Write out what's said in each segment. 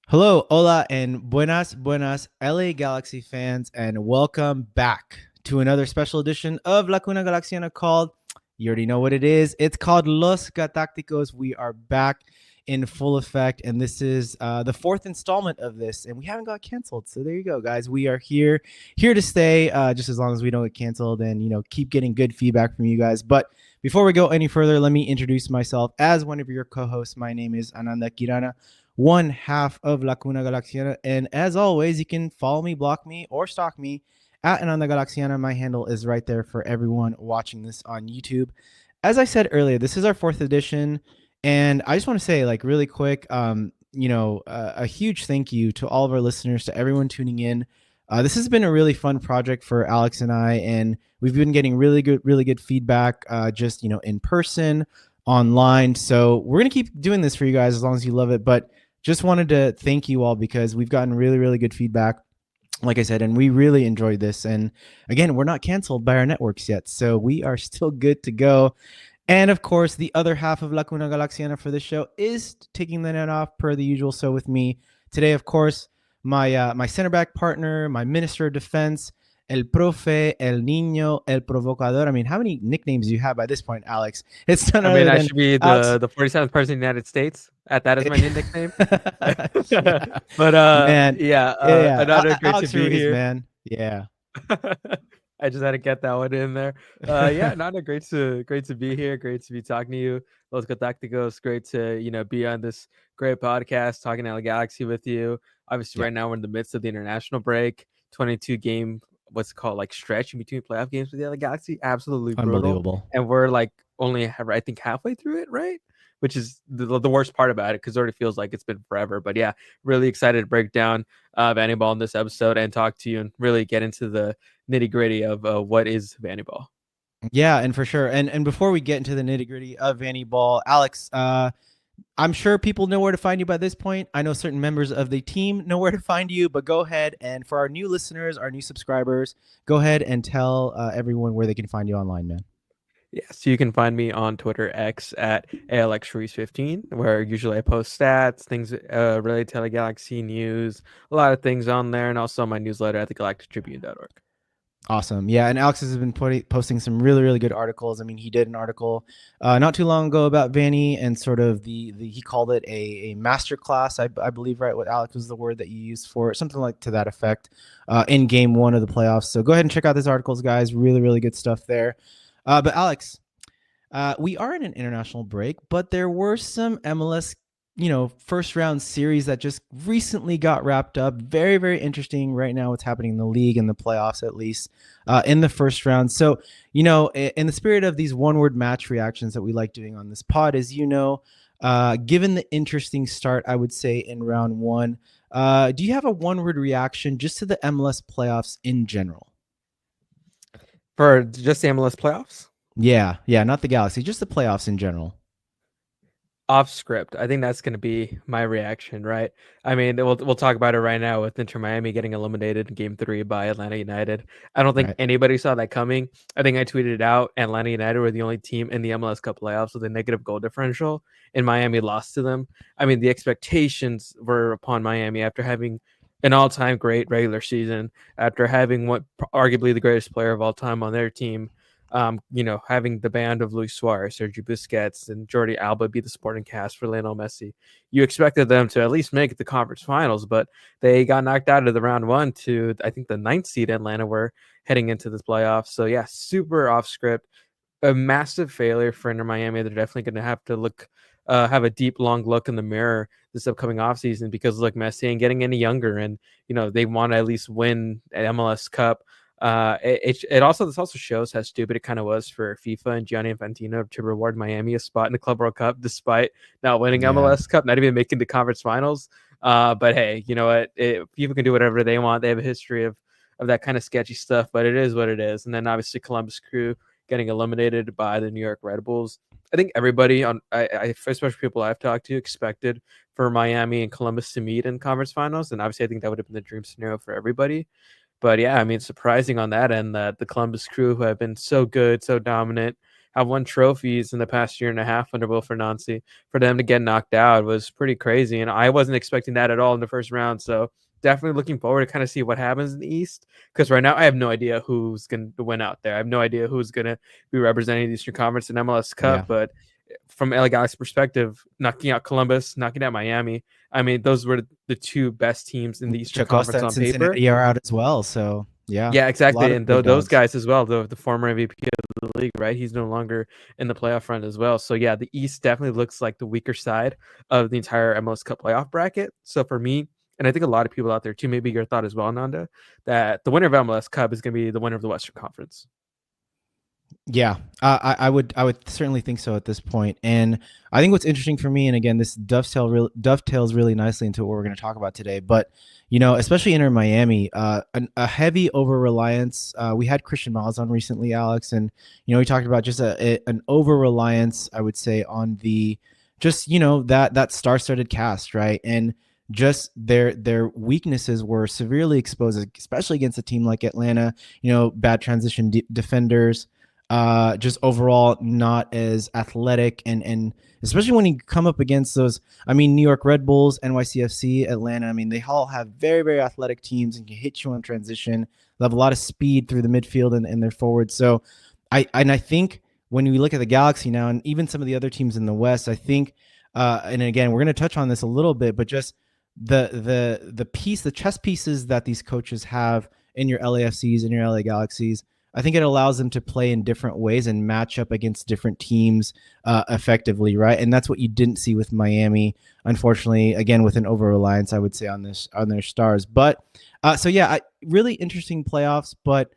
Hello, hola, and buenas, LA Galaxy fans, and welcome back to another special edition of La Cuna Galaxiana called, you already know what it is. It's called Los GaTacticos. We are back in full effect, and this is the fourth installment of this, and we haven't got canceled. So there you go, guys. We are here to stay, just as long as we don't get canceled, and keep getting good feedback from you guys. But before we go any further, let me introduce myself as one of your co-hosts. My name is Ananda Kirana, one half of La Cuna Galaxiana. And as always, you can follow me, block me, or stalk me at Ananda Galaxiana. My handle is right there for everyone watching this on YouTube. As I said earlier, this is our fourth edition. And I just want to say, like, really quick, a huge thank you to all of our listeners, to everyone tuning in. This has been a really fun project for Alex and I, and we've been getting really good feedback, just in person, online. So we're gonna keep doing this for you guys as long as you love it. But just wanted to thank you all because we've gotten really good feedback, like I said, and we really enjoyed this. And again, we're not canceled by our networks yet, so we are still good to go. And of course, the other half of La Cuna Galaxiana for this show is taking the net off per the usual. So with me today, of course, my center back partner, my minister of defense, El Profe, El Niño, El Provocador. I mean, how many nicknames do you have by this point, Alex? It's none I other mean, I than should be Alex. the 47th president of the United States. At that is my new nickname. Yeah, But man. yeah, Yeah. another great to Alex be Ruiz, here. man. Yeah. I just had to get that one in there. Yeah, Nana, great to be here. Great to be talking to you. Los Galacticos, great to be on this great podcast talking LA Galaxy with you. Obviously, Yeah. right now we're in the midst of the international break, 22 game, what's it called, like stretch in between playoff games with the LA Galaxy. Absolutely brutal, Unbelievable. and we're like only I think halfway through it, right? Which is the worst part about it because it already feels like it's been forever. But yeah, really excited to break down Vanneyball in this episode and talk to you and really get into the nitty gritty of what is Vanneyball. Yeah, and for sure. And before we get into the nitty gritty of Vanny Ball, Alex, I'm sure people know where to find you by this point. I know certain members of the team know where to find you, but go ahead and for our new listeners, our new subscribers, go ahead and tell everyone where they can find you online, man. Yeah, so you can find me on Twitter X at ALXRuiz15, where usually I post stats, things related to the Galaxy news, a lot of things on there, and also my newsletter at thegalactictribune.org. Awesome. Yeah, and Alex has been posting some really good articles. I mean, he did an article not too long ago about Vanny and sort of the he called it a master class, I believe, right? What Alex was the word that you used for it, something like to that effect, in game one of the playoffs. So go ahead and check out these articles, guys. Really good stuff there. But Alex, we are in an international break, but there were some MLS, first round series that just recently got wrapped up. Very interesting right now what's happening in the league and the playoffs, at least in the first round. So, in the spirit of these one word match reactions that we like doing on this pod, as given the interesting start, I would say in round one, do you have a one word reaction just to the MLS playoffs in general? For just the MLS playoffs? Yeah, not the Galaxy, just the playoffs in general. Off script. I think that's going to be my reaction, right? I mean, we'll talk about it right now with Inter Miami getting eliminated in Game 3 by Atlanta United. I don't think Right. anybody saw that coming. I think I tweeted it out. Atlanta United were the only team in the MLS Cup playoffs with a negative goal differential, and Miami lost to them. I mean, the expectations were upon Miami after having an all-time great regular season, after having what arguably the greatest player of all time on their team, having the band of Luis Suarez, Sergio Busquets, and Jordi Alba be the supporting cast for Lionel Messi. You expected them to at least make the conference finals, but they got knocked out of the round one to, I think, the ninth seed Atlanta were heading into this playoff. So, yeah, super off script. A massive failure for Inter Miami. They're definitely going to have to have a deep, long look in the mirror this upcoming offseason because, look, Messi ain't getting any younger, and, they want to at least win an MLS Cup. This also shows how stupid it kind of was for FIFA and Gianni Infantino to reward Miami a spot in the Club World Cup despite not winning Yeah. MLS Cup, not even making the conference finals. But hey, you know what? FIFA can do whatever they want. They have a history of that kind of sketchy stuff, but it is what it is. And then obviously Columbus Crew getting eliminated by the New York Red Bulls. I think everybody especially people I've talked to, expected for Miami and Columbus to meet in conference finals, and obviously I think that would have been the dream scenario for everybody. But yeah, I mean, surprising on that end that the Columbus Crew, who have been so good, so dominant, have won trophies in the past year and a half under Will Fernandes. For them to get knocked out was pretty crazy, and I wasn't expecting that at all in the first round. So definitely looking forward to kind of see what happens in the East, because right now I have no idea who's going to win out there. I have no idea who's going to be representing the Eastern Conference in MLS Cup, Yeah. but from LA Galaxy perspective, knocking out Columbus, knocking out Miami, I mean, those were the two best teams in the Eastern Chacosta Conference and on paper. Cincinnati are out as well. So yeah, Yeah, a lot exactly. of And big those dogs. guys as well, the former MVP of the league, right? He's no longer in the playoff run as well. So yeah, the East definitely looks like the weaker side of the entire MLS Cup playoff bracket. So for me, and I think a lot of people out there too, maybe your thought as well, Nanda, that the winner of MLS Cup is going to be the winner of the Western Conference. Yeah, I would certainly think so at this point. And I think what's interesting for me, and again, this dovetails really nicely into what we're going to talk about today. But especially Inter Miami, a heavy over reliance. We had Christian Miles on recently, Alex, and we talked about just an over reliance, I would say, on the just that star-studded cast, right? And just their weaknesses were severely exposed, especially against a team like Atlanta. Bad transition defenders. Just overall not as athletic, and especially when you come up against those, I mean, New York Red Bulls, NYCFC, Atlanta, I mean, they all have very, very athletic teams and can hit you on transition. They have a lot of speed through the midfield and their forwards. So I think when we look at the Galaxy now, and even some of the other teams in the West, I think, and again, we're going to touch on this a little bit, but just the chess pieces that these coaches have in your LAFCs and your LA Galaxies, I think it allows them to play in different ways and match up against different teams effectively, right? And that's what you didn't see with Miami, unfortunately. Again, with an over reliance, I would say on their stars. But so yeah, really interesting playoffs. But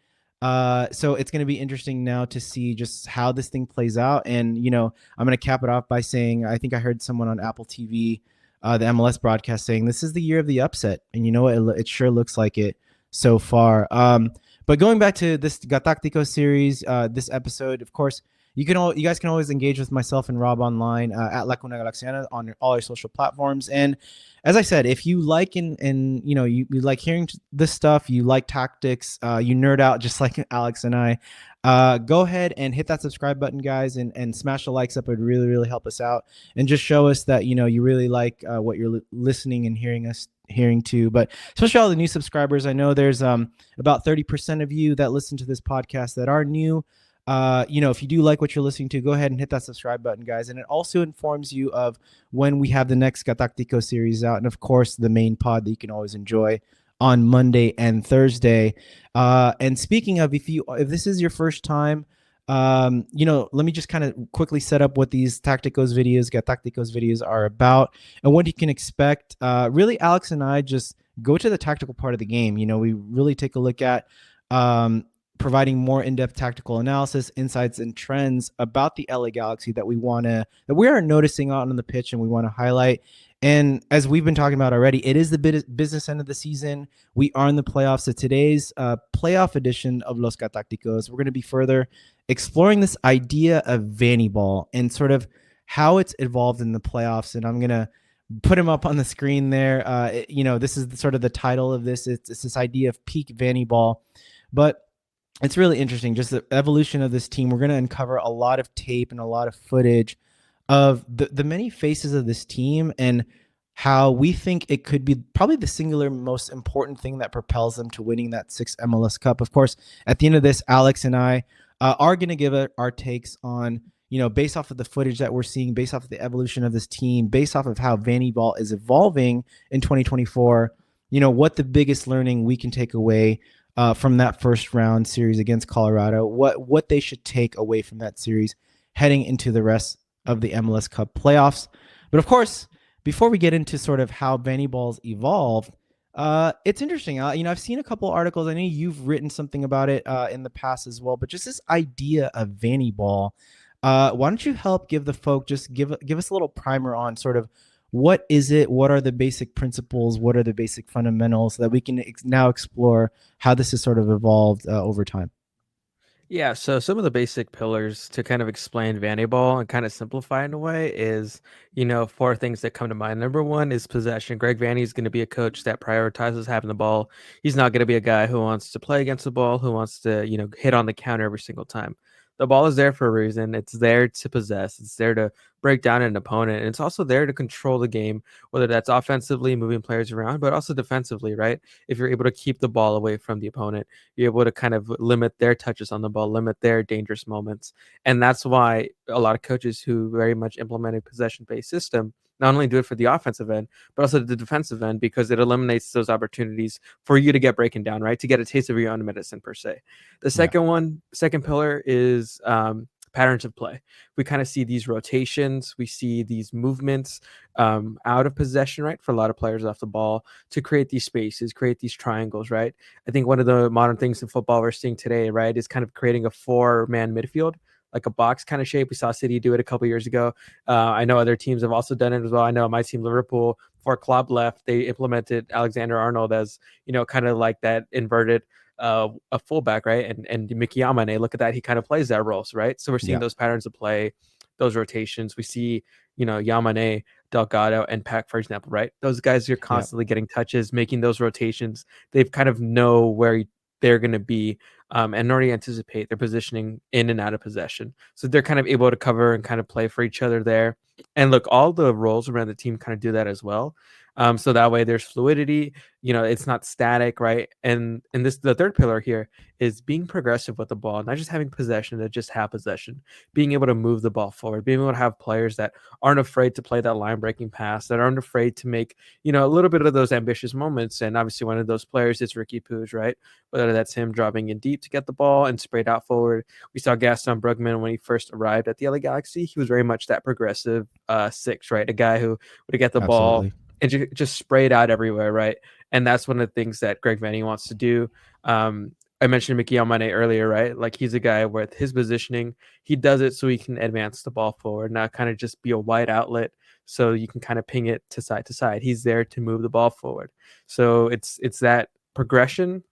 so it's going to be interesting now to see just how this thing plays out. And I'm going to cap it off by saying I think I heard someone on Apple TV, the MLS broadcast, saying this is the year of the upset, and it sure looks like it so far. But going back to this GaTacticos series, this episode, of course, you guys can always engage with myself and Rob online at Cuna Galaxiana on all your social platforms. And as I said, if you like and you like hearing this stuff, you like tactics, you nerd out just like Alex and I, go ahead and hit that subscribe button, guys, and smash the likes up. It would really, really help us out and just show us that you really like what you're listening and hearing to. But especially all the new subscribers, I know there's about 30% of you that listen to this podcast that are new. If you do like what you're listening to, go ahead and hit that subscribe button, guys. And it also informs you of when we have the next GaTacticos series out, and of course the main pod that you can always enjoy on Monday and Thursday. And speaking of, if this is your first time, let me just kind of quickly set up what these GaTacticos videos are about and what you can expect. Really, Alex and I just go to the tactical part of the game. We really take a look at providing more in-depth tactical analysis, insights, and trends about the LA Galaxy that we are noticing out on the pitch and we want to highlight. And as we've been talking about already, it is the business end of the season. We are in the playoffs. So today's playoff edition of Los GaTacticos, we're going to be further exploring this idea of Vanneyball and sort of how it's evolved in the playoffs. And I'm going to put him up on the screen there. This is sort of the title of this. It's this idea of peak Vanneyball. But it's really interesting, just the evolution of this team. We're going to uncover a lot of tape and a lot of footage of the many faces of this team and how we think it could be probably the singular most important thing that propels them to winning that 6th MLS Cup. Of course, at the end of this, Alex and I are going to give our takes on, based off of the footage that we're seeing, based off of the evolution of this team, based off of how Vanneyball is evolving in 2024, what the biggest learning we can take away from that first round series against Colorado, what they should take away from that series heading into the rest of the MLS Cup playoffs. But of course, before we get into sort of how Vanneyball's evolved, it's interesting. I've seen a couple articles. I know you've written something about it in the past as well, but just this idea of Vanneyball, why don't you help give the folk, just give us a little primer on sort of what is it? What are the basic principles? What are the basic fundamentals that we can now explore how this has sort of evolved over time? Yeah, so some of the basic pillars to kind of explain Vanneyball and kind of simplify in a way is, four things that come to mind. Number one is possession. Greg Vanney is going to be a coach that prioritizes having the ball. He's not going to be a guy who wants to play against the ball, who wants to, hit on the counter every single time. The ball is there for a reason. It's there to possess. It's there to break down an opponent. And it's also there to control the game, whether that's offensively, moving players around, but also defensively, right? If you're able to keep the ball away from the opponent, you're able to kind of limit their touches on the ball, limit their dangerous moments. And that's why a lot of coaches who very much implement a possession-based system not only do it for the offensive end, but also the defensive end, because it eliminates those opportunities for you to get breaking down, right? To get a taste of your own medicine per se. The Yeah. second pillar is patterns of play. We kind of see these rotations, we see these movements out of possession, right? For a lot of players off the ball to create these spaces, create these triangles, right? I think one of the modern things in football we're seeing today, right, is kind of creating a 4-man midfield, like a box kind of shape. We saw City do it a couple years ago. I know other teams have also done it as well. I know my team, Liverpool, before Klopp left, they implemented Alexander-Arnold as, kind of like that inverted a fullback, right? And Mickey Yamane, look at that. He kind of plays that role, right? So we're seeing Yeah. those patterns of play, those rotations. We see, Yamane, Delgado, and Pack, for example, right? Those guys are Yeah. constantly getting touches, making those rotations. They've kind of know where they're going to be and already anticipate their positioning in and out of possession. So they're kind of able to cover and kind of play for each other there. And look, all the roles around the team kind of do that as well. So that way there's fluidity, it's not static, right? And the third pillar here is being progressive with the ball, not just having possession, that just have possession, being able to move the ball forward, being able to have players that aren't afraid to play that line breaking pass, that aren't afraid to make, a little bit of those ambitious moments. And obviously one of those players is Ricky Puig, right? Whether that's him dropping in deep to get the ball and sprayed out forward. We saw Gaston Brugman when he first arrived at the LA Galaxy. He was very much that progressive six, right? A guy who would get the ball Absolutely. and just spray it out everywhere, right? And that's one of the things that Greg Vanney wants to do. I mentioned Mickey Almane earlier, right? Like he's a guy with his positioning, he does it so he can advance the ball forward, not kind of just be a wide outlet so you can kind of ping it to side to side. He's there to move the ball forward. So it's that progression.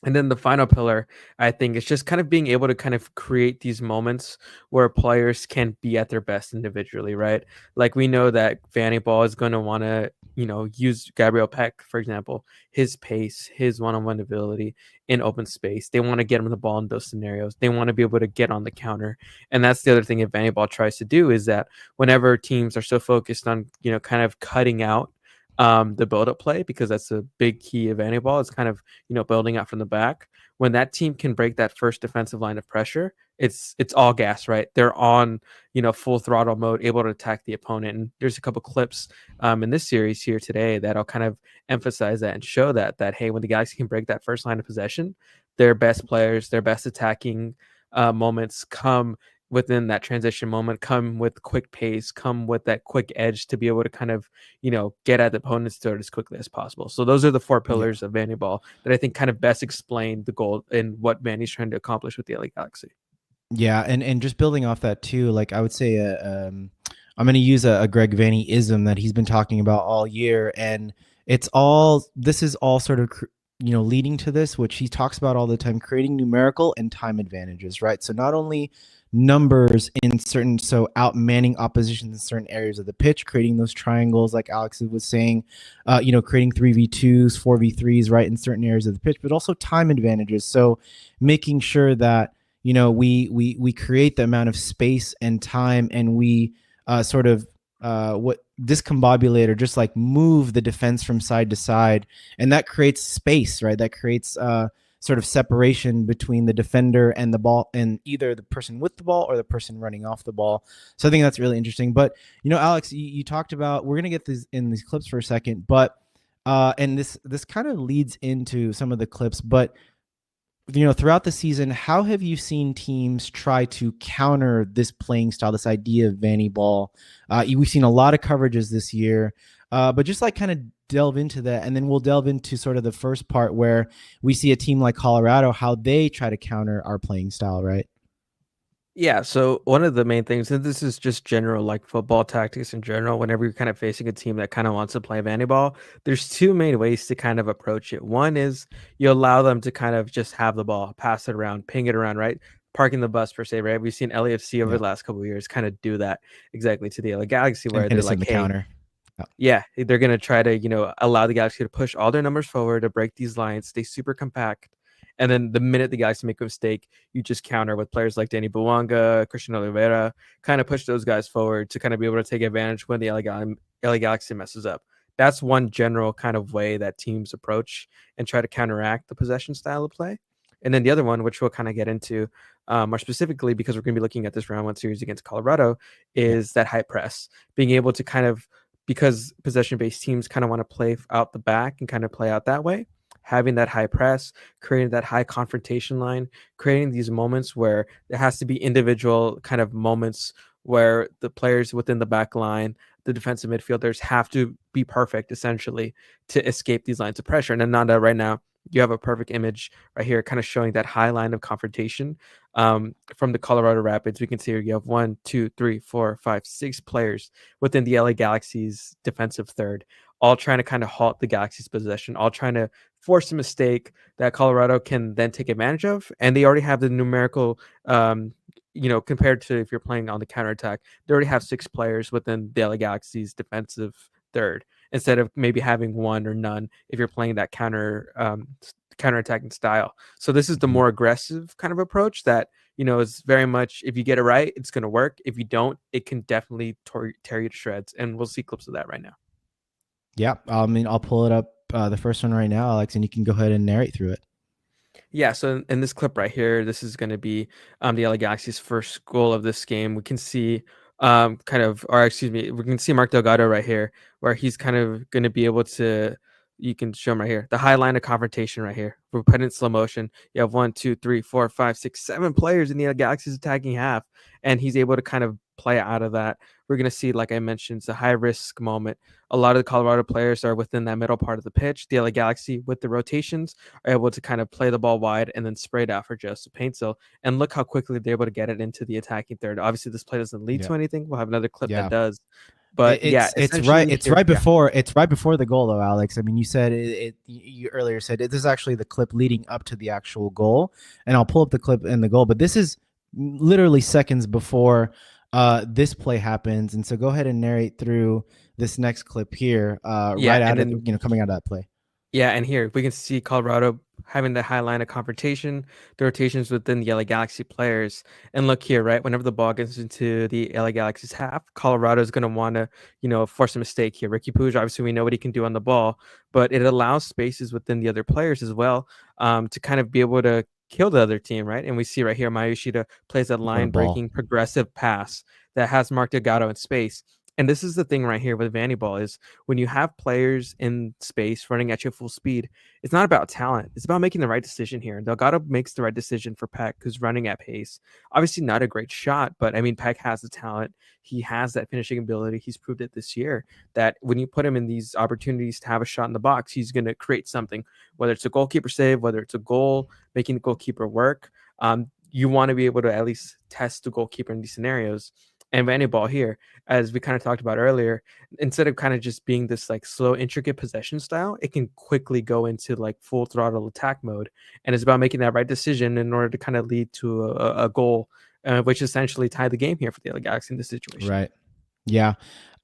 And then the final pillar, I think, is just kind of being able to kind of create these moments where players can be at their best individually, right? Like we know that Vanneyball is going to want to, use Gabriel Peck, for example, his pace, his one-on-one ability in open space. They want to get him the ball in those scenarios. They want to be able to get on the counter. And that's the other thing that Vanneyball tries to do, is that whenever teams are so focused on, kind of cutting out the build-up play, because that's a big key of Vanneyball, it's kind of, building out from the back. When that team can break that first defensive line of pressure, it's all gas, right? They're on, full throttle mode, able to attack the opponent. And there's a couple clips in this series here today that'll kind of emphasize that and show that hey, when the Galaxy can break that first line of possession, their best players, their best attacking moments come within that transition moment, come with quick pace, come with that quick edge to be able to kind of, get at the opponent's throat as quickly as possible. So those are the 4 Yeah. pillars of Vanneyball that I think kind of best explain the goal and what Vanny's trying to accomplish with the LA Galaxy. Yeah, and just building off that too, like I would say, I'm going to use a Greg Vanney ism that he's been talking about all year, and this is all sort of leading to this, which he talks about all the time, creating numerical and time advantages, right? So not only numbers in certain, so outmanning opposition in certain areas of the pitch, creating those triangles, like Alex was saying, creating 3v2s, 4v3s, right, in certain areas of the pitch, but also time advantages. So making sure that we create the amount of space and time, and we sort of what discombobulate or just like move the defense from side to side, and that creates space, right? That creates sort of separation between the defender and the ball, and either the person with the ball or the person running off the ball. So I think that's really interesting. But Alex, you talked about, we're gonna get this in these clips for a second, but and this kind of leads into some of the clips, but throughout the season, how have you seen teams try to counter this playing style, this idea of Vanny ball? We've seen a lot of coverages this year, but just like kind of delve into that, and then we'll delve into sort of the first part where we see a team like Colorado, how they try to counter our playing style, right? Yeah, so one of the main things, and this is just general like football tactics in general, whenever you're kind of facing a team that kind of wants to play Vanneyball, there's 2 main ways to kind of approach it. One is you allow them to kind of just have the ball, pass it around, ping it around, right? Parking the bus per se, right? We've seen LAFC over Yeah, the last couple of years kind of do that exactly to the LA Galaxy, and where hit they're us in like, the hey, counter. yeah, they're gonna try to, allow the Galaxy to push all their numbers forward to break these lines, stay super compact, And then the minute the Galaxy make a mistake, you just counter with players like Danny Buanga, Christian Oliveira, kind of push those guys forward to kind of be able to take advantage when the LA Galaxy messes up. That's one general kind of way that teams approach and try to counteract the possession style of play. And then the other one, which we'll kind of get into more specifically because we're going to be looking at this round one series against Colorado, is that high press. Being able to kind of, because possession-based teams kind of want to play out the back and kind of play out that way, having that high press, creating that high confrontation line, creating these moments where there has to be individual kind of moments where the players within the back line, the defensive midfielders have to be perfect essentially to escape these lines of pressure. And Ananda, right now, you have a perfect image right here, kind of showing that high line of confrontation from the Colorado Rapids. We can see here you have 1, 2, 3, 4, 5, 6 players within the LA Galaxy's defensive third, all trying to kind of halt the Galaxy's possession, all trying to force a mistake that Colorado can then take advantage of. And they already have the numerical, compared to if you're playing on the counterattack, they already have 6 players within the LA Galaxy's defensive third, instead of maybe having one or none if you're playing that counterattacking style. So this is the more aggressive kind of approach that, is very much, if you get it right, it's going to work. If you don't, it can definitely tear you to shreds. And we'll see clips of that right now. Yeah, I mean, I'll pull it up, the first one right now, Alex, and you can go ahead and narrate through it. Yeah, so in this clip right here, this is going to be the LA Galaxy's first goal of this game. We can see we can see Mark Delgado right here, where he's kind of going to be able to, you can show him right here, the high line of confrontation right here. We're putting in slow motion. You have 1, 2, 3, 4, 5, 6, 7 players in the Galaxy's attacking half, and he's able to kind of play out of that. We're going to see, like I mentioned, it's a high risk moment. A lot of the Colorado players are within that middle part of the pitch. The LA Galaxy, with the rotations, are able to kind of play the ball wide and then spray it out for Joseph Paintsil. And look how quickly they're able to get it into the attacking third. Obviously, this play doesn't lead to anything. We'll have another clip that does. But it's right before the goal, though, Alex. I mean, you said you earlier said this is actually the clip leading up to the actual goal, and I'll pull up the clip and the goal. But this is literally seconds before this play happens, and so go ahead and narrate through this next clip here, right out of coming out of that play. Yeah, and here we can see Colorado having that high line of confrontation, the rotations within the LA Galaxy players. And look here, right? Whenever the ball gets into the LA Galaxy's half, Colorado is going to want to, force a mistake here. Ricky Puig, obviously, we know what he can do on the ball, but it allows spaces within the other players as well to kind of be able to kill the other team, right? And we see right here, Mayushida plays that line-breaking progressive pass that has Mark Delgado in space. And this is the thing right here with Vanneyball is when you have players in space running at you full speed, it's not about talent. It's about making the right decision here. Delgado makes the right decision for Peck, who's running at pace. Obviously not a great shot, but I mean, Peck has the talent. He has that finishing ability. He's proved it this year that when you put him in these opportunities to have a shot in the box, he's going to create something, whether it's a goalkeeper save, whether it's a goal, making the goalkeeper work. You want to be able to at least test the goalkeeper in these scenarios. And Vanneyball here, as we kind of talked about earlier, instead of kind of just being this like slow, intricate possession style, it can quickly go into like full throttle attack mode. And it's about making that right decision in order to kind of lead to a goal, which essentially tied the game here for the LA Galaxy in this situation. Right. Yeah.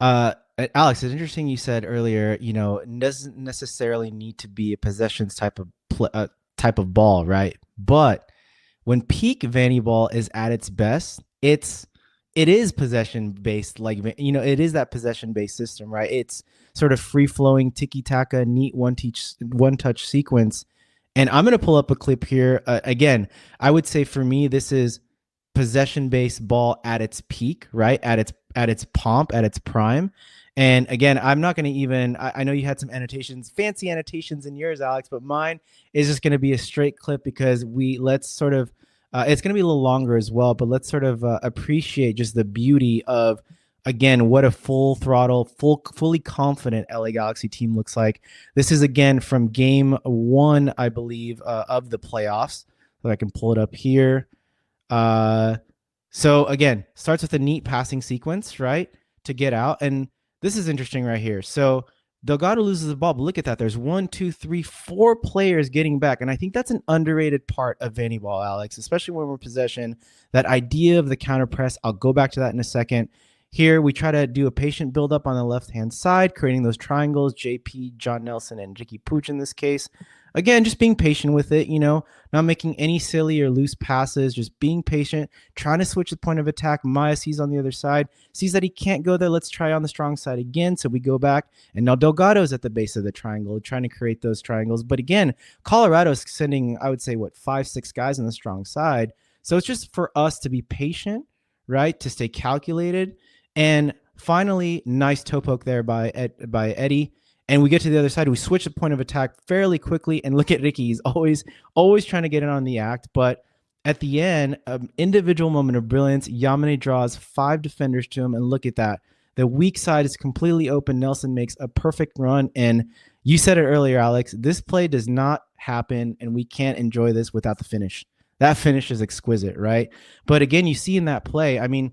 Alex, it's interesting you said earlier, it doesn't necessarily need to be a possessions type of ball, right? But when peak Vanneyball is at its best, it is possession based, it is that possession based system, right? It's sort of free flowing tiki taka, neat one touch sequence. And I'm going to pull up a clip here. Again, I would say for me, this is possession based ball at its peak, right? At its pomp, at its prime. And again, I'm not going to even, I know you had some annotations, fancy annotations in yours, Alex, but mine is just going to be a straight clip because let's sort of, it's going to be a little longer as well, but let's sort of appreciate just the beauty of, again, what a full throttle, fully confident LA Galaxy team looks like. This is, again, from game 1, I believe, of the playoffs. So I can pull it up here. So, again, starts with a neat passing sequence, right, to get out. And this is interesting right here. So Delgado loses the ball, but look at that. There's 1, 2, 3, 4 players getting back. And I think that's an underrated part of Vanneyball, Alex, especially when we're in possession. That idea of the counter press, I'll go back to that in a second. Here, we try to do a patient buildup on the left-hand side, creating those triangles, JP, John Nelson, and Ricky Pooch in this case. Again, just being patient with it, not making any silly or loose passes, just being patient, trying to switch the point of attack. Maya sees on the other side, sees that he can't go there. Let's try on the strong side again. So we go back, and now Delgado's at the base of the triangle, trying to create those triangles. But again, Colorado's sending, I would say, 5-6 guys on the strong side. So it's just for us to be patient, right? To stay calculated. And finally, nice toe poke there by Eddie. And we get to the other side. We switch the point of attack fairly quickly. And look at Ricky. He's always trying to get in on the act. But at the end, individual moment of brilliance. Yamane draws 5 defenders to him. And look at that. The weak side is completely open. Nelson makes a perfect run. And you said it earlier, Alex. This play does not happen. And we can't enjoy this without the finish. That finish is exquisite, right? But again, you see in that play, I mean,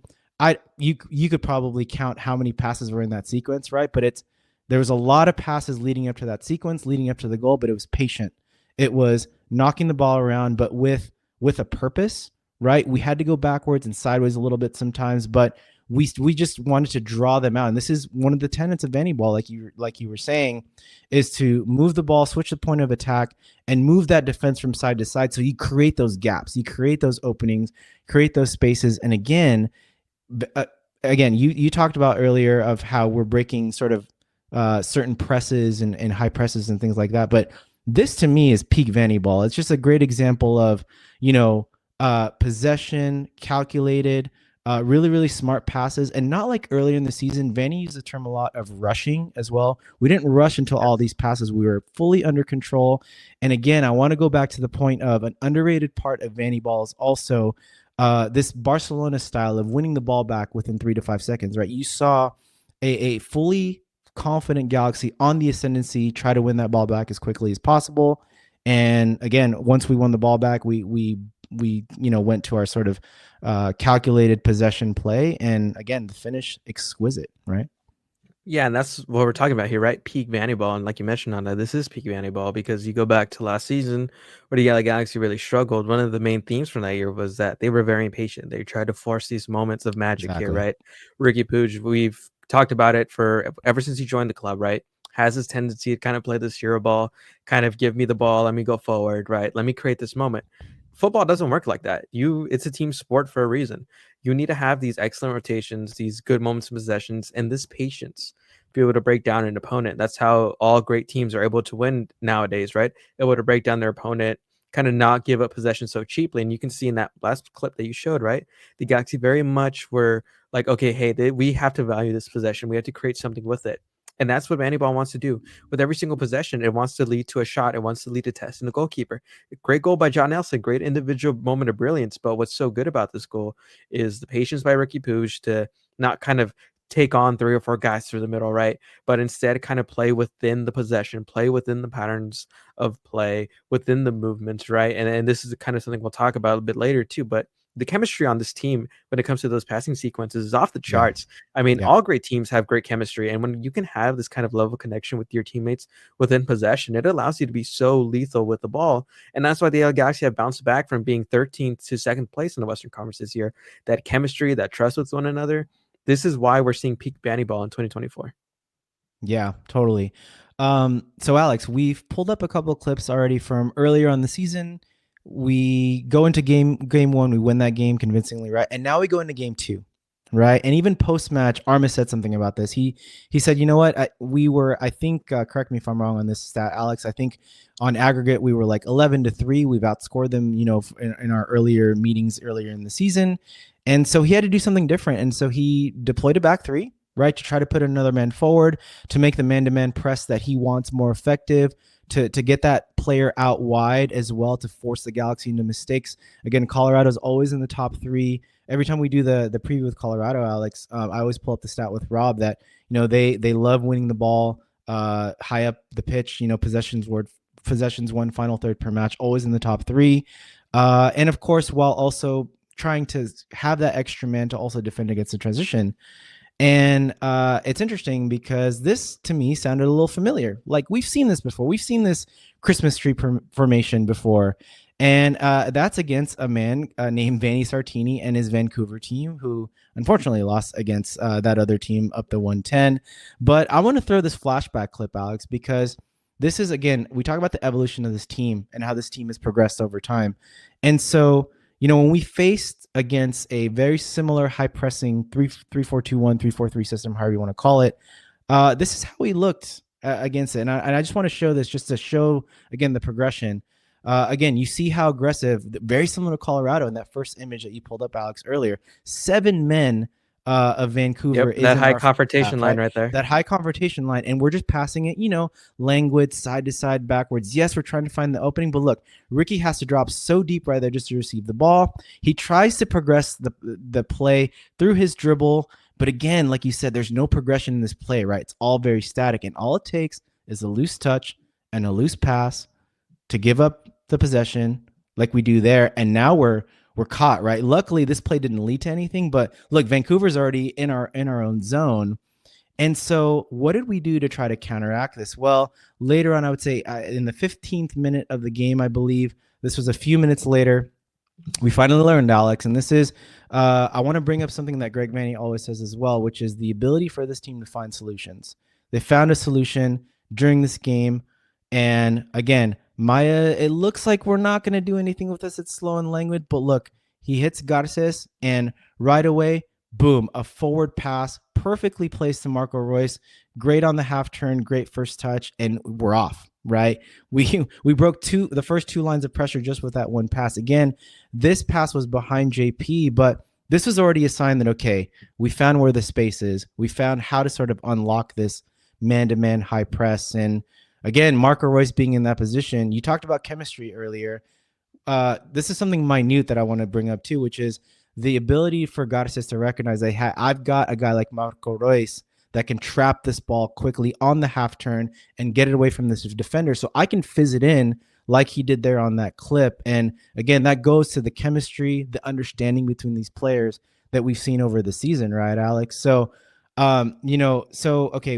you could probably count how many passes were in that sequence, right? But there was a lot of passes leading up to that sequence, leading up to the goal, but it was patient. It was knocking the ball around, but with a purpose, right? We had to go backwards and sideways a little bit sometimes, but we just wanted to draw them out. And this is one of the tenets of Vanneyball, like you were saying, is to move the ball, switch the point of attack, and move that defense from side to side. So you create those gaps, you create those openings, create those spaces. And again, you talked about earlier of how we're breaking sort of certain presses and high presses and things like that. But this to me is peak Vanneyball. It's just a great example of, possession, calculated, really, really smart passes. And not like earlier in the season, Vanny used the term a lot of rushing as well. We didn't rush until all these passes. We were fully under control. And again, I want to go back to the point of an underrated part of Vanneyball is also this Barcelona style of winning the ball back within 3 to 5 seconds, right? You saw a fully confident Galaxy on the ascendancy try to win that ball back as quickly as possible. And again, once we won the ball back, we went to our sort of calculated possession play. And again, the finish exquisite, right? Yeah, and that's what we're talking about here, right? Peak Vanneyball. And like you mentioned, Anna, this is peak Vanneyball because you go back to last season where the LA Galaxy really struggled. One of the main themes from that year was that they were very impatient. They tried to force these moments of magic here, right? Ricky Pooch, we've talked about it ever since he joined the club, right? Has this tendency to kind of play this hero ball, kind of give me the ball, let me go forward, right? Let me create this moment. Football doesn't work like that. It's a team sport for a reason. You need to have these excellent rotations, these good moments of possessions, and this patience to be able to break down an opponent. That's how all great teams are able to win nowadays, right? Able to break down their opponent, kind of not give up possession so cheaply. And you can see in that last clip that you showed, right? The Galaxy very much were like, okay, hey, we have to value this possession. We have to create something with it. And that's what Vanneyball wants to do. With every single possession, it wants to lead to a shot. It wants to lead to testing the goalkeeper. Great goal by John Nelson. Great individual moment of brilliance. But what's so good about this goal is the patience by Ricky Pooch to not kind of take on 3 or 4 guys through the middle, right? But instead kind of play within the possession, play within the patterns of play, within the movements, right? And this is kind of something we'll talk about a bit later too. But the chemistry on this team when it comes to those passing sequences is off the charts. Yeah. I mean, all great teams have great chemistry. And when you can have this kind of level of connection with your teammates within possession, it allows you to be so lethal with the ball. And that's why the LA Galaxy have bounced back from being 13th to 2nd place in the Western Conference this year. That chemistry, that trust with one another. This is why we're seeing peak Vanneyball in 2024. Yeah, totally. So Alex, we've pulled up a couple of clips already from earlier on the season. We go into game 1, we win that game convincingly, right? And now we go into game 2, right? And even post-match, Armas said something about this. He said, you know what? I think, correct me if I'm wrong on this stat, Alex, I think on aggregate, we were like 11-3. We've outscored them, in our earlier meetings earlier in the season. And so he had to do something different. And so he deployed a back 3, right? To try to put another man forward, to make the man-to-man press that he wants more effective, to get that player out wide as well, to force the Galaxy into mistakes. Again, Colorado's always in the top 3. Every time we do the preview with Colorado, Alex, I always pull up the stat with Rob that, they love winning the ball high up the pitch, possessions won, final third per match, always in the top 3. And of course, while also trying to have that extra man to also defend against the transition. And it's interesting because this, to me, sounded a little familiar. Like, we've seen this before. We've seen this Christmas tree formation before. And that's against a man named Vanny Sartini and his Vancouver team, who unfortunately lost against that other team up to 110. But I want to throw this flashback clip, Alex, because this is, again, we talk about the evolution of this team and how this team has progressed over time. And so, when we faced against a very similar high pressing 3-4-2-1, 3-4-3 system, however you want to call it, this is how we looked against it. And I just want to show this just to show, again, the progression. Again, you see how aggressive, very similar to Colorado in that first image that you pulled up, Alex, earlier. 7 men of Vancouver is that in high our confrontation half, line right there. That high confrontation line, and we're just passing it, languid, side to side, backwards. Yes, we're trying to find the opening, but look, Ricky has to drop so deep right there just to receive the ball. He tries to progress the play through his dribble, but again, like you said, there's no progression in this play, right? It's all very static, and all it takes is a loose touch and a loose pass to give up the possession like we do there, and now we're caught, right? Luckily, this play didn't lead to anything, but look, Vancouver's already in our own zone. And so what did we do to try to counteract this? Well, later on, I would say in the 15th minute of the game, I believe, this was a few minutes later, we finally learned, Alex, and this is, I want to bring up something that Greg Vanney always says as well, which is the ability for this team to find solutions. They found a solution during this game, and again, Maya, it looks like we're not going to do anything with this. It's slow and languid, but look, he hits Garces, and right away, boom, a forward pass, perfectly placed to Marco Ruiz. Great on the half turn, great first touch, and we're off, right? We broke the first 2 lines of pressure just with that one pass. Again, this pass was behind JP, but this was already a sign that, okay, we found where the space is. We found how to sort of unlock this man-to-man high press, and again, Marco Reus being in that position. You talked about chemistry earlier. This is something minute that I want to bring up too, which is the ability for Garces to recognize I've got a guy like Marco Reus that can trap this ball quickly on the half turn and get it away from this defender. So I can fizz it in like he did there on that clip. And again, that goes to the chemistry, the understanding between these players that we've seen over the season, right, Alex? So, okay,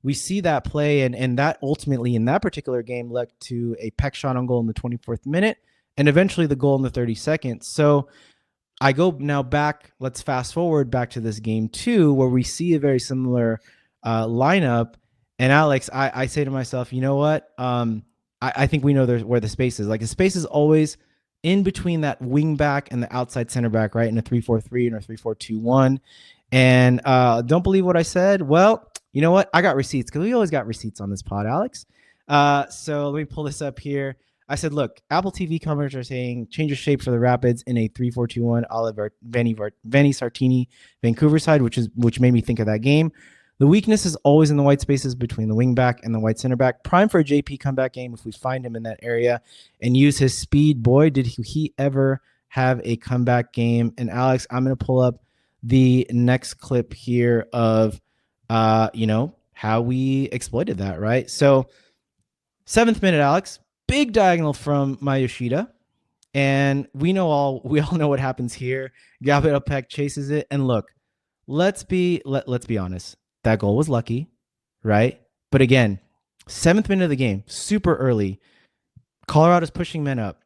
we see that play, and that ultimately in that particular game led to a Peck shot on goal in the 24th minute and eventually the goal in the 32nd. So I go now back, let's fast forward back to this game 2 where we see a very similar lineup. And Alex, I say to myself, you know what? I think we know where the space is. Like the space is always in between that wing back and the outside center back, right? In a 3-4-3 and a 3-4-2-1. And don't believe what I said? Well, you know what? I got receipts because we always got receipts on this pod, Alex. So let me pull this up here. I said, look, Apple TV comments are saying change of shape for the Rapids in a 3-4-2-1, Oliver Vanny Sartini Vancouver side, which made me think of that game. The weakness is always in the white spaces between the wing back and the white center back. Prime for a JP comeback game if we find him in that area and use his speed. Boy, did he ever have a comeback game. And Alex, I'm going to pull up the next clip here of, how we exploited that, right? So 7th minute, Alex, big diagonal from Mayoshida. And we all know what happens here. Gabriel Peck chases it. And look, let's be honest. That goal was lucky, right? But again, 7th minute of the game, super early. Colorado's pushing men up.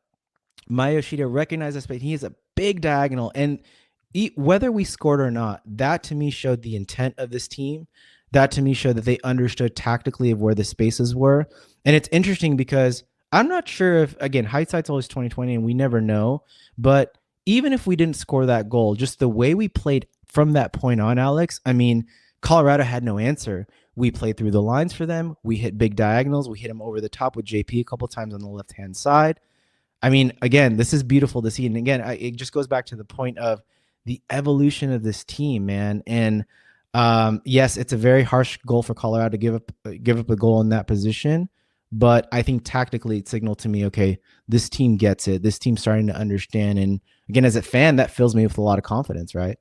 Mayoshida recognizes space. He has a big diagonal. And whether we scored or not, that to me showed the intent of this team. That to me showed that they understood tactically of where the spaces were. And it's interesting because I'm not sure if, again, hindsight's always 2020 and we never know. But even if we didn't score that goal, just the way we played from that point on, Alex, I mean, Colorado had no answer. We played through the lines for them. We hit big diagonals. We hit them over the top with JP a couple times on the left-hand side. I mean, again, this is beautiful to see. And again, it just goes back to the point of the evolution of this team, man. And yes, it's a very harsh goal for Colorado to give up a goal in that position. But I think tactically it signaled to me, okay, this team gets it. This team's starting to understand. And again, as a fan, that fills me with a lot of confidence, right?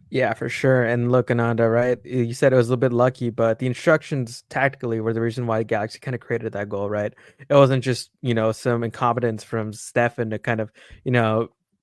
Yeah, for sure. And look, Ananda, right? You said it was a little bit lucky, but the instructions tactically were the reason why the Galaxy kind of created that goal, right? It wasn't just, some incompetence from Stefan to kind of,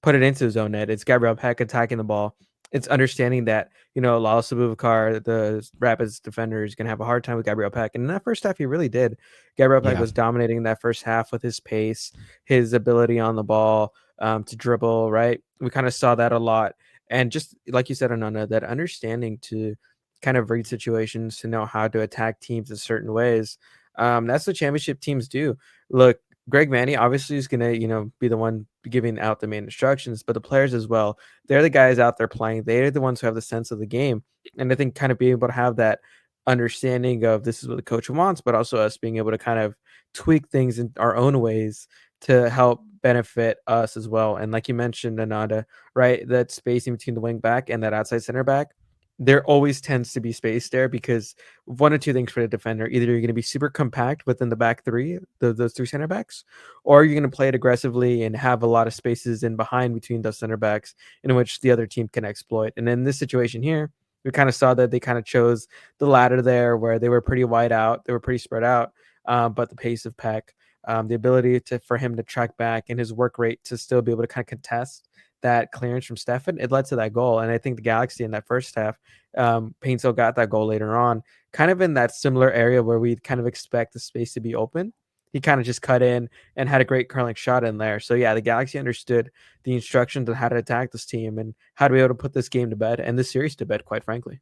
put it into his own net. It's Gabriel Peck attacking the ball It's understanding that, Lalo Abubakar, the Rapids defender, is going to have a hard time with Gabriel Peck. And in that first half, he really did. Gabriel Peck Yeah. was dominating that first half with his pace, his ability on the ball, to dribble, right? We kind of saw that a lot. And just like you said, Ananda, that understanding to kind of read situations, to know how to attack teams in certain ways. That's what championship teams do. Look, Greg Manny obviously is going to, be the one giving out the main instructions, but the players as well, they're the guys out there playing. They're the ones who have the sense of the game. And I think kind of being able to have that understanding of this is what the coach wants, but also us being able to kind of tweak things in our own ways to help benefit us as well. And like you mentioned, Ananda, right, that spacing between the wing back and that outside center back, there always tends to be space there because one or two things for the defender. Either you're going to be super compact within the back three, those three center backs, or you're going to play it aggressively and have a lot of spaces in behind between those center backs in which the other team can exploit. And in this situation here, we kind of saw that they kind of chose the latter there where they were pretty wide out. They were pretty spread out, but the pace of Peck, the ability for him to track back and his work rate to still be able to kind of contest that clearance from Stefan, it led to that goal. And I think the Galaxy in that first half, Paintsell got that goal later on, kind of in that similar area where we kind of expect the space to be open. He kind of just cut in and had a great curling shot in there. So yeah, the Galaxy understood the instructions on how to attack this team and how to be able to put this game to bed and this series to bed, quite frankly.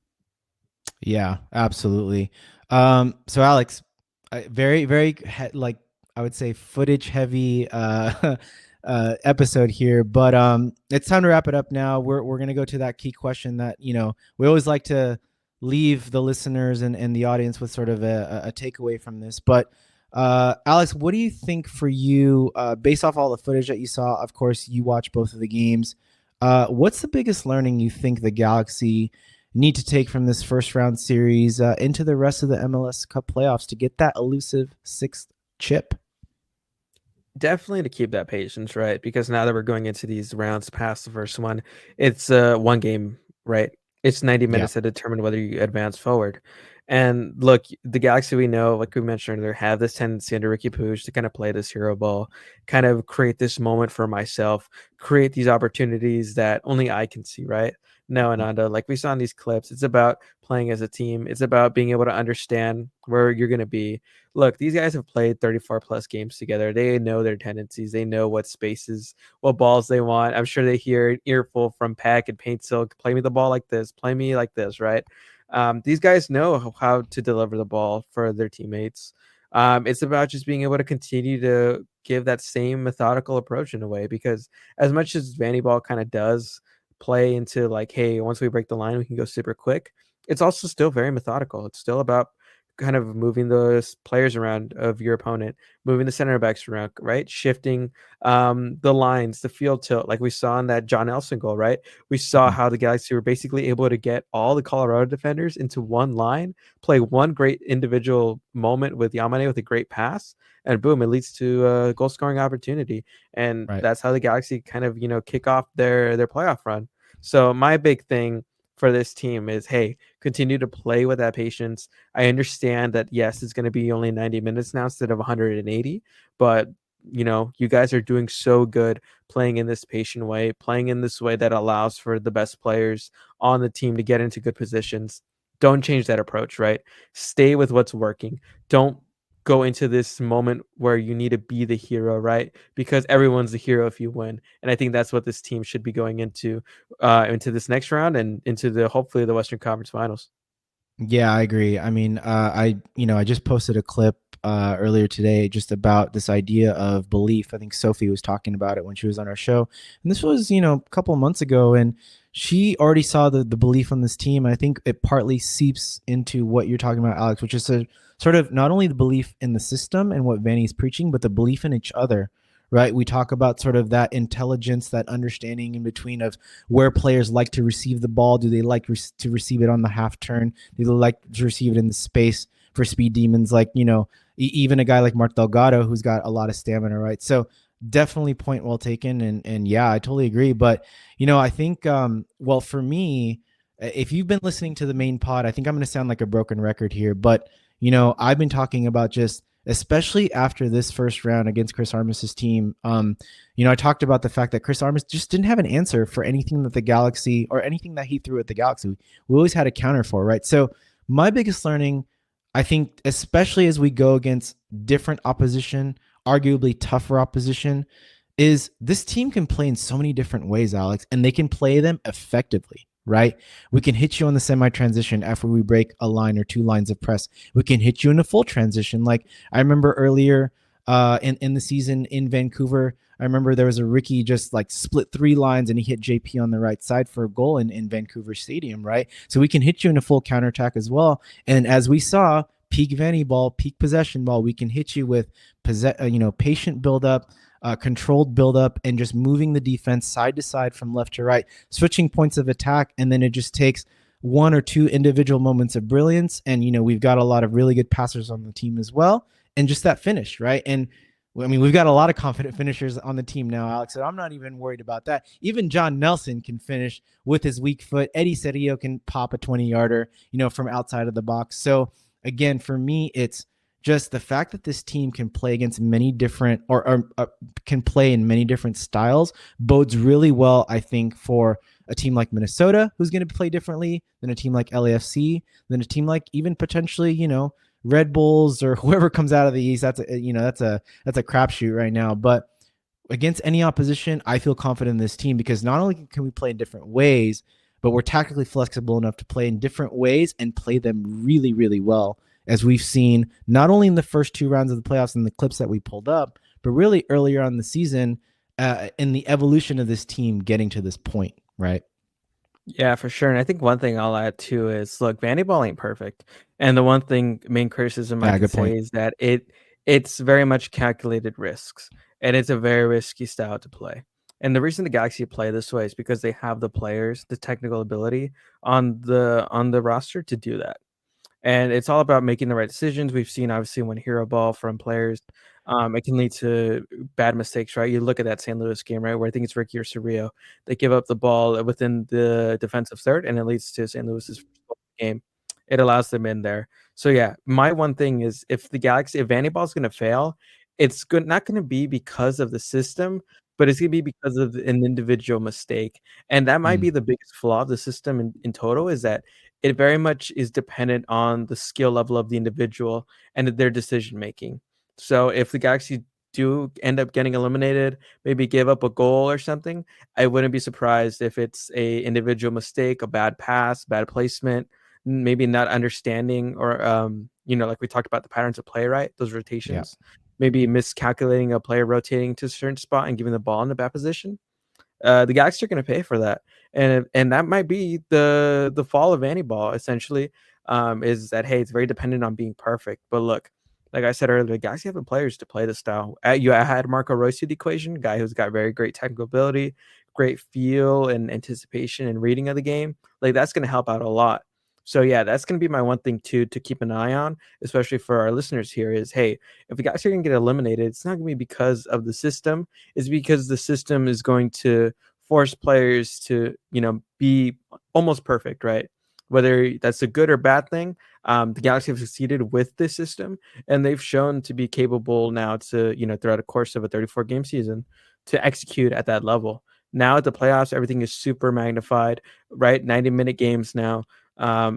Yeah, absolutely. So Alex, very, very like I would say footage heavy episode here, but it's time to wrap it up now. We're gonna go to that key question that we always like to leave the listeners and the audience with sort of a takeaway from this. But Alex, what do you think for you, based off all the footage that you saw? Of course, you watched both of the games. What's the biggest learning you think the Galaxy need to take from this first round series into the rest of the MLS Cup playoffs to get that elusive sixth chip? Definitely to keep that patience, right? Because now that we're going into these rounds past the first one, it's one game, right? It's 90 Yeah. minutes to determine whether you advance forward. And look, the Galaxy we know, like we mentioned earlier, have this tendency under Ricky Puig to kind of play this hero ball, kind of create this moment for myself, create these opportunities that only I can see, right? No, Ananda, like we saw in these clips, it's about playing as a team. It's about being able to understand where you're going to be. Look, these guys have played 34 plus games together. They know their tendencies. They know what spaces, what balls they want. I'm sure they hear an earful from Pack and Paint Silk. Play me the ball like this. Play me like this, right? These guys know how to deliver the ball for their teammates. It's about just being able to continue to give that same methodical approach in a way, because as much as Vanneyball kind of does play into like, hey, once we break the line, we can go super quick. It's also still very methodical. It's still about kind of moving those players around of your opponent, moving the center backs around, right? Shifting the lines, the field tilt, like we saw in that John Elson goal, right? We saw how the Galaxy were basically able to get all the Colorado defenders into one line, play one great individual moment with Yamane with a great pass, and boom, it leads to a goal scoring opportunity. And Right. that's how the Galaxy kind of, kick off their playoff run. So my big thing for this team is, hey, continue to play with that patience. I understand that, yes, it's going to be only 90 minutes now instead of 180, but you guys are doing so good playing in this patient way, playing in this way that allows for the best players on the team to get into good positions. Don't change that approach, right? Stay with what's working. Don't go into this moment where you need to be the hero, right? Because everyone's the hero if you win. And I think that's what this team should be going into this next round and into the hopefully the Western Conference Finals. Yeah, I agree. I mean, I just posted a clip earlier today just about this idea of belief. I think Sophie was talking about it when she was on our show, and this was a couple of months ago, and she already saw the belief on this team. I think it partly seeps into what you're talking about, Alex, which is a sort of not only the belief in the system and what Vanny's preaching, but the belief in each other. Right. We talk about sort of that intelligence, that understanding in between of where players like to receive the ball. Do they like to receive it on the half turn? Do they like to receive it in the space for speed demons? Like, even a guy like Mark Delgado, who's got a lot of stamina. Right. So definitely point well taken. And yeah, I totally agree. But, I think, well, for me, if you've been listening to the main pod, I think I'm going to sound like a broken record here, but, I've been talking about just especially after this first round against Chris Armas's team. I talked about the fact that Chris Armas just didn't have an answer for anything that the Galaxy or anything that he threw at the Galaxy. We always had a counter for, right? So my biggest learning, I think, especially as we go against different opposition, arguably tougher opposition, is this team can play in so many different ways, Alex, and they can play them effectively, right? We can hit you on the semi-transition after we break a line or two lines of press. We can hit you in a full transition. Like I remember earlier in the season in Vancouver, I remember there was a Ricky just like split three lines and he hit JP on the right side for a goal in Vancouver Stadium, right? So we can hit you in a full counterattack as well. And as we saw, peak Vanneyball, peak possession ball, we can hit you with patient buildup, controlled buildup, and just moving the defense side to side from left to right, switching points of attack, and then it just takes one or two individual moments of brilliance. And we've got a lot of really good passers on the team as well, and just that finish, right? And I mean, we've got a lot of confident finishers on the team now, Alex, so I'm not even worried about that. Even John Nelson can finish with his weak foot. Eddie Cedillo can pop a 20-yarder, from outside of the box. So again, for me, it's just the fact that this team can play against many different or can play in many different styles bodes really well, I think, for a team like Minnesota, who's going to play differently than a team like LAFC, than a team like even potentially, Red Bulls or whoever comes out of the East. That's a crapshoot right now. But against any opposition, I feel confident in this team because not only can we play in different ways, but we're tactically flexible enough to play in different ways and play them really, really well, as we've seen not only in the first two rounds of the playoffs and the clips that we pulled up, but really earlier on in the season in the evolution of this team getting to this point, right? Yeah, for sure. And I think one thing I'll add too is, look, Vanneyball ain't perfect. And the one thing, main criticism I can say is that it's very much calculated risks, and it's a very risky style to play. And the reason the Galaxy play this way is because they have the players, the technical ability on the roster to do that. And it's all about making the right decisions. We've seen, obviously, when hero ball from players, it can lead to bad mistakes, right? You look at that St. Louis game, right, where I think it's Ricky or Cerrillo. They give up the ball within the defensive third, and it leads to St. Louis's game. It allows them in there. So, yeah, my one thing is if Vanneyball is going to fail, it's not going to be because of the system, but it's going to be because of an individual mistake. And that might be the biggest flaw of the system in total, is that it very much is dependent on the skill level of the individual and their decision making. So if the Galaxy do end up getting eliminated, maybe give up a goal or something, I wouldn't be surprised if it's a individual mistake, a bad pass, bad placement, maybe not understanding, or like we talked about the patterns of play, right? Those rotations, maybe miscalculating a player rotating to a certain spot and giving the ball in a bad position. The Galaxy are going to pay for that, and that might be the fall of Vanneyball. Essentially, is that, hey, it's very dependent on being perfect. But look, like I said earlier, the Galaxy have the players to play the style. You had Marco Royce the equation, guy who's got very great technical ability, great feel and anticipation and reading of the game. Like, that's going to help out a lot. So yeah, that's going to be my one thing too to keep an eye on, especially for our listeners here, is, hey, if the Galaxy are going to get eliminated, it's not going to be because of the system. It's because the system is going to force players to, be almost perfect, right? Whether that's a good or bad thing, the Galaxy have succeeded with this system, and they've shown to be capable now to, throughout a course of a 34-game season, to execute at that level. Now at the playoffs, everything is super magnified, right? 90-minute games now.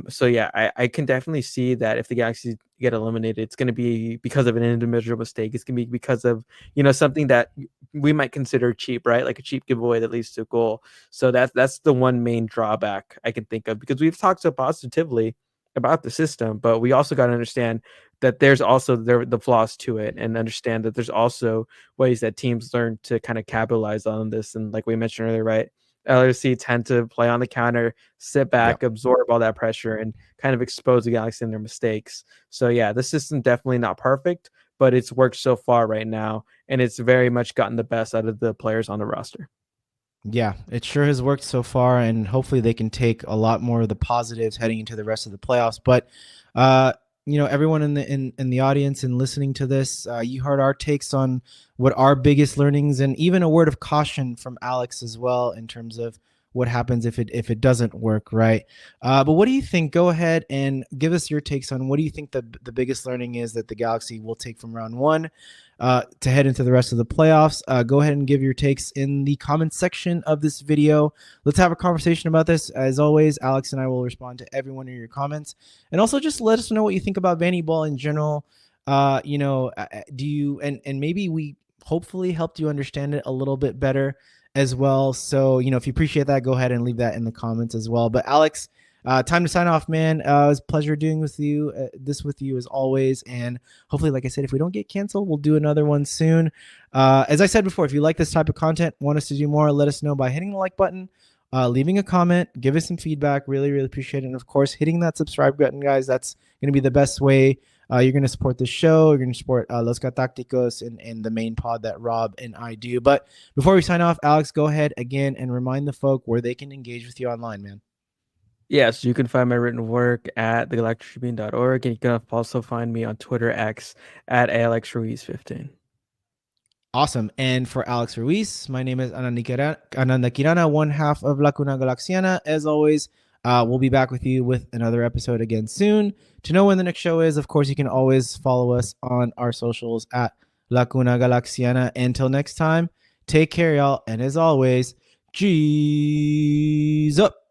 So yeah, I can definitely see that if the Galaxy get eliminated, it's going to be because of an individual mistake. It's going to be because of, something that we might consider cheap, right? Like a cheap giveaway that leads to a goal. So that's the one main drawback I can think of, because we've talked so positively about the system, but we also got to understand that there's also the flaws to it, and understand that there's also ways that teams learn to kind of capitalize on this. And like we mentioned earlier, right, LRC tend to play on the counter, sit back, absorb all that pressure, and kind of expose the Galaxy and their mistakes. So yeah, the system definitely not perfect, but it's worked so far right now, and it's very much gotten the best out of the players on the roster. Yeah, it sure has worked so far, and hopefully they can take a lot more of the positives heading into the rest of the playoffs. But everyone in the audience and listening to this, you heard our takes on what our biggest learnings, and even a word of caution from Alex as well, in terms of what happens if it doesn't work, right? But what do you think? Go ahead and give us your takes on what do you think the biggest learning is that the Galaxy will take from round one to head into the rest of the playoffs. Go ahead and give your takes in the comments section of this video. Let's have a conversation about this. As always, Alex and I will respond to every one of your comments, and also just let us know what you think about Vanneyball in general. Do you and maybe we hopefully helped you understand it a little bit better as well. So, if you appreciate that, go ahead and leave that in the comments as well. But Alex, time to sign off, man. It was a pleasure doing with you this with you as always. And hopefully, like I said, if we don't get canceled, we'll do another one soon. As I said before, if you like this type of content, want us to do more, let us know by hitting the like button, leaving a comment, give us some feedback. Really, really appreciate it. And of course, hitting that subscribe button, guys. That's going to be the best way. You're going to support the show. You're going to support Los GaTacticos and the main pod that Rob and I do. But before we sign off, Alex, go ahead again and remind the folk where they can engage with you online, man. Yes, you can find my written work at thegalactictribune.org, and you can also find me on Twitter X at AlexRuiz15. Awesome. And for Alex Ruiz, my name is Ananda Kirana, one half of La Cuna Galaxiana. As always, we'll be back with you with another episode again soon. To know when the next show is, of course, you can always follow us on our socials at La Cuna Galaxiana. Until next time, take care, y'all. And as always, G's up.